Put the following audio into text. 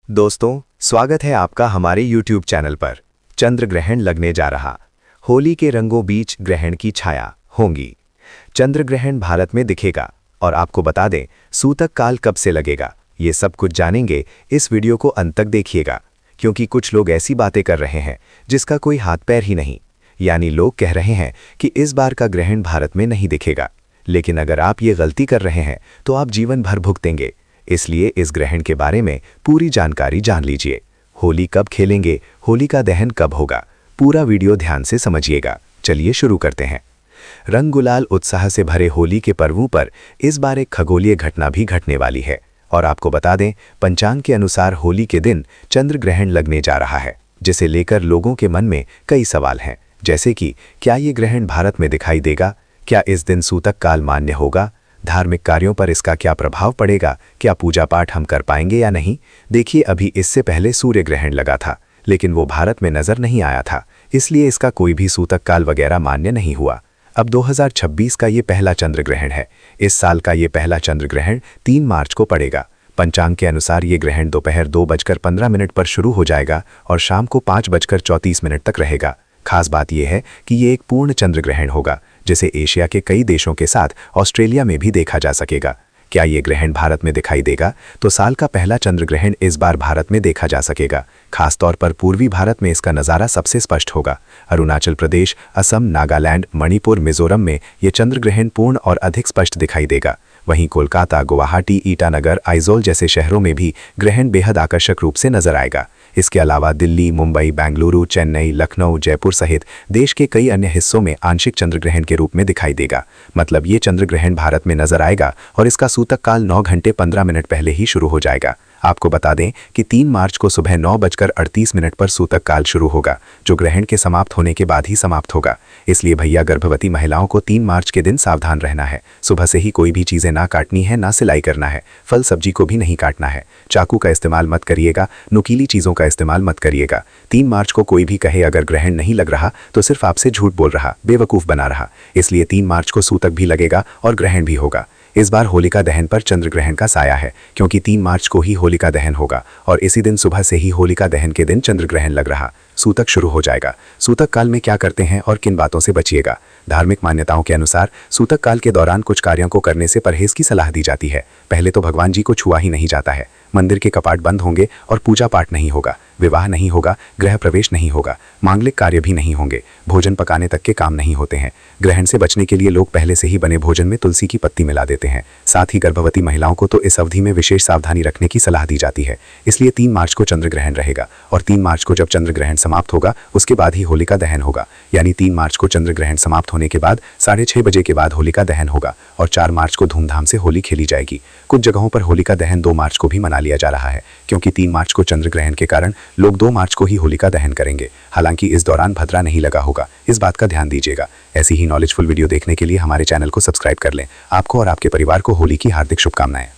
दोस्तों, स्वागत है आपका हमारे YouTube चैनल पर। चंद्र ग्रहण लगने जा रहा। होली के रंगों बीच ग्रहण की छाया होंगी। चंद्र ग्रहण भारत में दिखेगा और आपको बता दें सूतक काल कब से लगेगा, ये सब कुछ जानेंगे। इस वीडियो को अंत तक देखिएगा, क्योंकि कुछ लोग ऐसी बातें कर रहे हैं जिसका कोई हाथ पैर ही नहीं। यानी लोग कह रहे हैं कि इस बार का ग्रहण भारत में नहीं दिखेगा, लेकिन अगर आप ये गलती कर रहे हैं तो आप जीवन भर भुगतेंगे। इसलिए इस ग्रहण के बारे में पूरी जानकारी जान लीजिए। होली कब खेलेंगे, होली का दहन कब होगा, पूरा वीडियो ध्यान से समझिएगा। चलिए शुरू करते हैं। रंग गुलाल उत्साह से भरे होली के पर्वों पर इस बार एक खगोलीय घटना भी घटने वाली है। और आपको बता दें, पंचांग के अनुसार होली के दिन चंद्र ग्रहण लगने जा रहा है, जिसे लेकर लोगों के मन में कई सवाल हैं। जैसे कि क्या ये ग्रहण भारत में दिखाई देगा, क्या इस दिन सूतक काल मान्य होगा, धार्मिक कार्यों पर इसका क्या प्रभाव पड़ेगा, क्या पूजा पाठ हम कर पाएंगे या नहीं। देखिए, अभी इससे पहले सूर्य ग्रहण लगा था, लेकिन वो भारत में नजर नहीं आया था, इसलिए इसका कोई भी सूतक काल वगैरह मान्य नहीं हुआ। अब 2026 का ये पहला चंद्र ग्रहण है। इस साल का ये पहला चंद्र ग्रहण 3 मार्च को पड़ेगा। पंचांग के अनुसार ये ग्रहण दोपहर 2:15 पर शुरू हो जाएगा और शाम को 5:34 तक रहेगा। खास बात यह है कि ये एक पूर्ण चंद्र ग्रहण होगा, जिसे एशिया के कई देशों के साथ ऑस्ट्रेलिया में भी देखा जा सकेगा। क्या ये ग्रहण भारत में दिखाई देगा, तो साल का पहला चंद्र ग्रहण इस बार भारत में देखा जा सकेगा। खासतौर पर पूर्वी भारत में इसका नज़ारा सबसे स्पष्ट होगा। अरुणाचल प्रदेश, असम, नागालैंड, मणिपुर, मिजोरम में ये चंद्र ग्रहण पूर्ण और अधिक स्पष्ट दिखाई देगा। वहीं कोलकाता, गुवाहाटी, ईटानगर, आइजोल जैसे शहरों में भी ग्रहण बेहद आकर्षक रूप से नजर आएगा। इसके अलावा दिल्ली, मुंबई, बेंगलुरु, चेन्नई, लखनऊ, जयपुर सहित देश के कई अन्य हिस्सों में आंशिक चंद्र ग्रहण के रूप में दिखाई देगा। मतलब ये चंद्र ग्रहण भारत में नजर आएगा और इसका सूतक काल 9 घंटे 15 मिनट पहले ही शुरू हो जाएगा। आपको बता दें कि 3 मार्च को सुबह 9:38 पर सूतक काल शुरू होगा, जो ग्रहण के समाप्त होने के बाद ही समाप्त होगा। इसलिए भैया गर्भवती महिलाओं को 3 मार्च के दिन सावधान रहना है। सुबह से ही कोई भी चीज़ें ना काटनी है, ना सिलाई करना है। फल सब्जी को भी नहीं काटना है। चाकू का इस्तेमाल मत करिएगा, नुकीली चीज़ों का इस्तेमाल मत करिएगा। 3 मार्च को कोई भी कहे अगर ग्रहण नहीं लग रहा तो सिर्फ आपसे झूठ बोल रहा, बेवकूफ़ बना रहा। इसलिए 3 मार्च को सूतक भी लगेगा और ग्रहण भी होगा। इस बार होलिका दहन पर चंद्र ग्रहण का साया है, क्योंकि 3 मार्च को ही होलिका दहन होगा और इसी दिन सुबह से ही होलिका दहन के दिन चंद्र ग्रहण लग रहा। सूतक शुरू हो जाएगा। सूतक काल में क्या करते हैं और किन बातों से बचिएगा। धार्मिक मान्यताओं के अनुसार सूतक काल के दौरान कुछ कार्यों को करने से परहेज की सलाह दी जाती है। पहले तो भगवान जी को छुआ ही नहीं जाता है, मंदिर के कपाट बंद होंगे और पूजा पाठ नहीं होगा, विवाह नहीं होगा, गृह प्रवेश नहीं होगा, मांगलिक कार्य भी नहीं होंगे, भोजन पकाने तक के काम नहीं होते हैं। ग्रहण से बचने के लिए लोग पहले से ही बने भोजन में तुलसी की पत्ती मिला देते हैं। साथ ही गर्भवती महिलाओं को तो इस अवधि में विशेष सावधानी रखने की सलाह दी जाती है। इसलिए 3 मार्च को चंद्र ग्रहण रहेगा और 3 मार्च को जब चंद्र ग्रहण समाप्त होगा उसके बाद ही होलिका दहन होगा। यानी 3 मार्च को चंद्र ग्रहण समाप्त होने के बाद 6:30 बजे के बाद होलिका दहन होगा और 4 मार्च को धूमधाम से होली खेली जाएगी। कुछ जगहों पर होलिका दहन 2 मार्च को भी मना लिया जा रहा है, क्योंकि 3 मार्च को चंद्र ग्रहण के कारण लोग 2 मार्च को ही होलिका दहन करेंगे। हालांकि इस दौरान भद्रा नहीं लगा होगा, इस बात का ध्यान दीजिएगा। ऐसी ही नॉलेजफुल वीडियो देखने के लिए हमारे चैनल को सब्सक्राइब कर लें। आपको और आपके परिवार को होली की हार्दिक शुभकामनाएं।